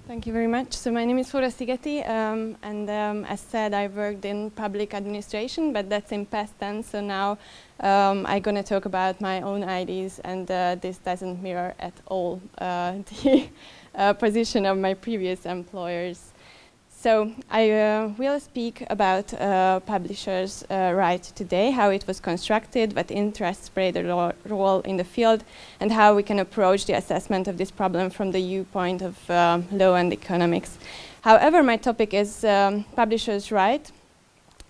Thank you very much. So my name is Flóra Szigeti, and as said, I worked in public administration, but that's in past tense. So now I'm going to talk about my own ideas, and this doesn't mirror at all the position of my previous employers. So I will speak about publishers' right today, how it was constructed, what interests played a role in the field, and how we can approach the assessment of this problem from the viewpoint of law and economics. However, my topic is publishers' right.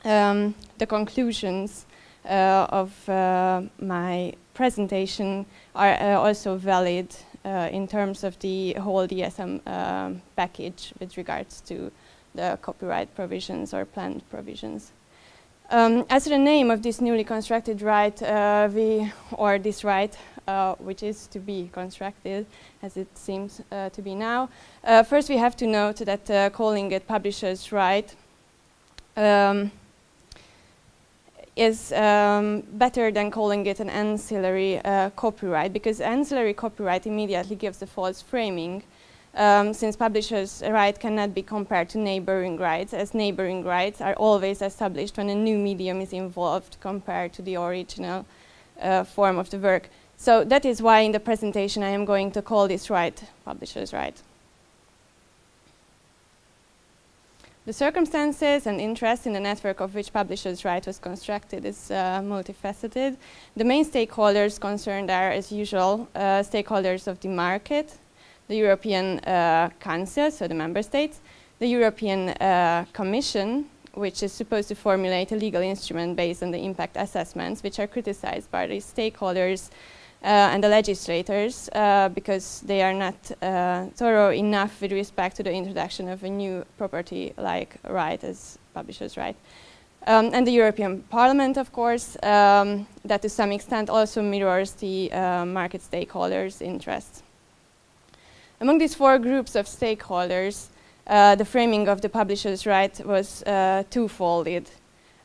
The conclusions of my presentation are also valid in terms of the whole DSM package with regards to the copyright provisions or planned provisions. As the name of this newly constructed right, this right, which is to be constructed, as it seems to be now, first we have to note that calling it publisher's right is better than calling it an ancillary copyright, because ancillary copyright immediately gives a false framing. Since publishers' right cannot be compared to neighboring rights, as neighboring rights are always established when a new medium is involved compared to the original form of the work. So that is why in the presentation I am going to call this right publishers' right. The circumstances and interest in the network of which publishers' right was constructed is multifaceted. The main stakeholders concerned are, as usual, stakeholders of the market, the European Council, so the member states, the European Commission, which is supposed to formulate a legal instrument based on the impact assessments, which are criticized by the stakeholders and the legislators because they are not thorough enough with respect to the introduction of a new property-like right as publishers' right. And the European Parliament, of course, that to some extent also mirrors the market stakeholders' interests. Among these four groups of stakeholders, the framing of the publisher's right was twofolded.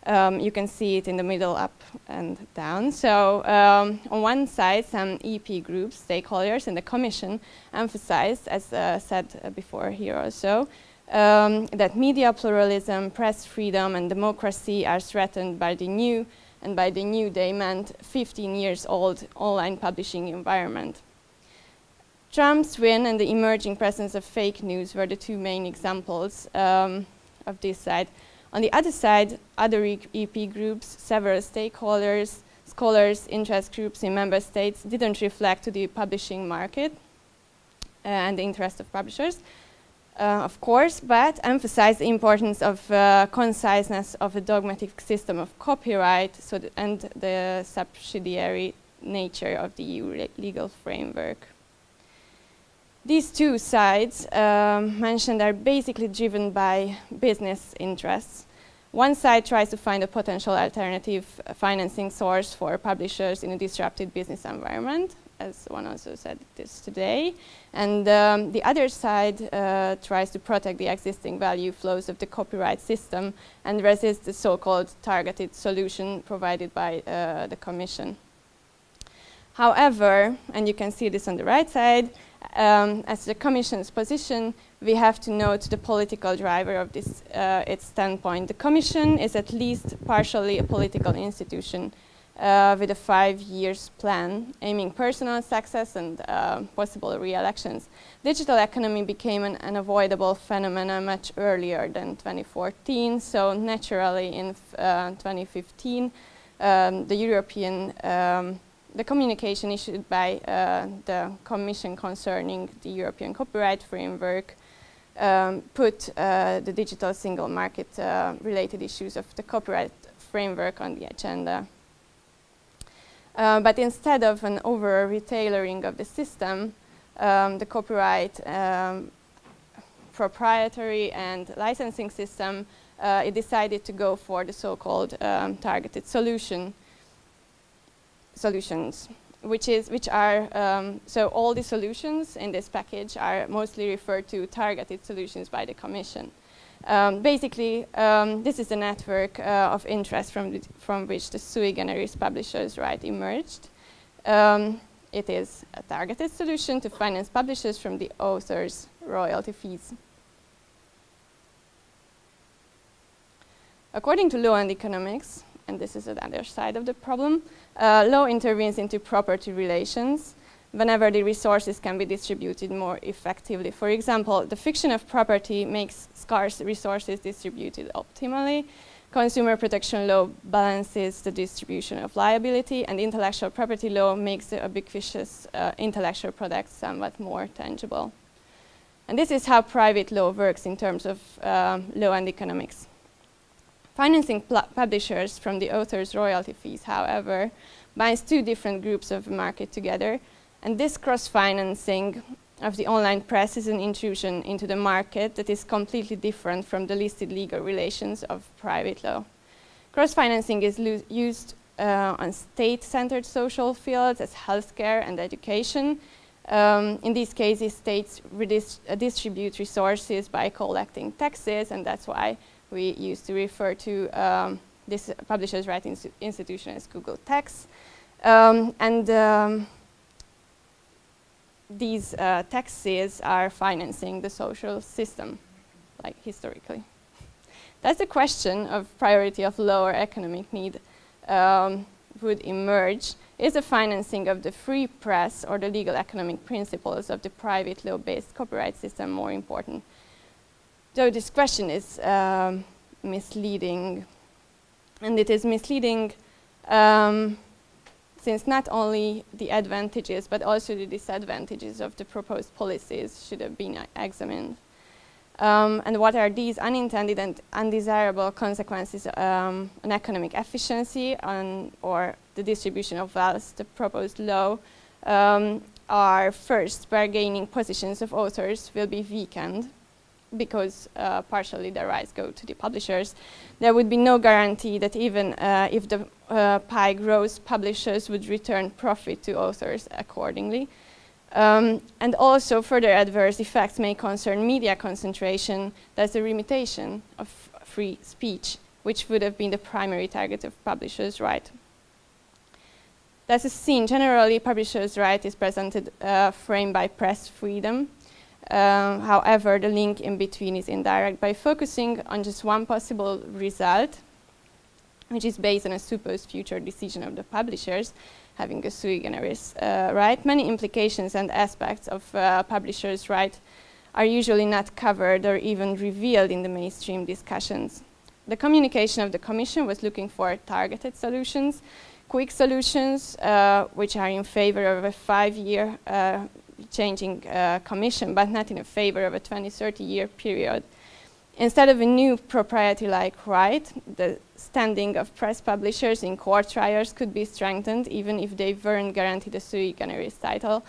You can see it in the middle, up and down. So on one side, some EP groups, stakeholders, and the Commission emphasized, as said before here also, that media pluralism, press freedom, and democracy are threatened by the new, and by the new they meant 15 years old online publishing environment. Trump's win and the emerging presence of fake news were the two main examples of this side. On the other side, other EP groups, several stakeholders, scholars, interest groups in member states didn't reflect to the publishing market and the interest of publishers, of course, but emphasized the importance of conciseness of a dogmatic system of copyright and the subsidiary nature of the EU legal framework. These two sides mentioned are basically driven by business interests. One side tries to find a potential alternative financing source for publishers in a disrupted business environment, as one also said this today. And the other side tries to protect the existing value flows of the copyright system and resist the so-called targeted solution provided by the Commission. However, and you can see this on the right side, as the Commission's position, we have to note the political driver of this, its standpoint. The Commission is at least partially a political institution with a 5-year plan, aiming personal success and possible re-elections. Digital economy became an unavoidable phenomenon much earlier than 2014, so naturally in 2015, the communication issued by the Commission concerning the European copyright framework put the digital single market related issues of the copyright framework on the agenda. But instead of an over-retailering of the system, the copyright proprietary and licensing system, it decided to go for the so-called targeted solutions, which are so all the solutions in this package are mostly referred to targeted solutions by the Commission. Basically, this is a network of interest from which the sui generis publishers' right emerged. It is a targeted solution to finance publishers from the author's royalty fees. According to law and economics, and this is the other side of the problem, law intervenes into property relations whenever the resources can be distributed more effectively. For example, the fiction of property makes scarce resources distributed optimally. Consumer protection law balances the distribution of liability, and intellectual property law makes the ubiquitous intellectual products somewhat more tangible. And this is how private law works in terms of law and economics. Financing publishers from the author's royalty fees, however, binds two different groups of the market together, and this cross-financing of the online press is an intrusion into the market that is completely different from the listed legal relations of private law. Cross-financing is used on state-centered social fields as healthcare and education. In these cases, states distribute resources by collecting taxes, and that's why we used to refer to this publishers' rights institution as Google Tax. These taxes are financing the social system, like historically. That's the question of priority of law or economic need would emerge. Is the financing of the free press or the legal economic principles of the private law-based copyright system more important? So this question is misleading, and it is misleading since not only the advantages but also the disadvantages of the proposed policies should have been examined. And what are these unintended and undesirable consequences on economic efficiency or the distribution of wealth? The proposed law are first, bargaining positions of authors will be weakened because partially the rights go to the publishers. There would be no guarantee that even if the pie grows, publishers would return profit to authors accordingly. And also further adverse effects may concern media concentration. That's a limitation of free speech, which would have been the primary target of publishers' right. That's a scene. Generally, publishers' right is presented framed by press freedom. However, the link in between is indirect. By focusing on just one possible result, which is based on a supposed future decision of the publishers, having a sui generis right, many implications and aspects of publishers' right are usually not covered or even revealed in the mainstream discussions. The communication of the Commission was looking for targeted solutions, quick solutions, which are in favor of a 5-year changing commission, but not in a favor of a 20-30-year period. Instead of a new propriety-like right, the standing of press publishers in court trials could be strengthened even if they weren't guaranteed a sui generis title,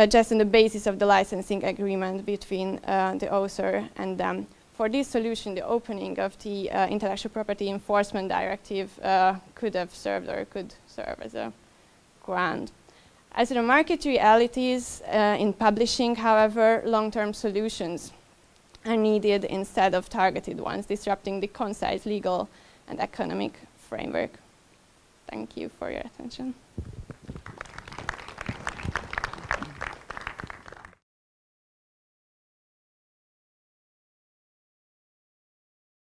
just on the basis of the licensing agreement between the author and them. For this solution, the opening of the Intellectual Property Enforcement Directive could have served or could serve as a ground. As the market realities in publishing, however, long-term solutions are needed instead of targeted ones, disrupting the concise legal and economic framework. Thank you for your attention.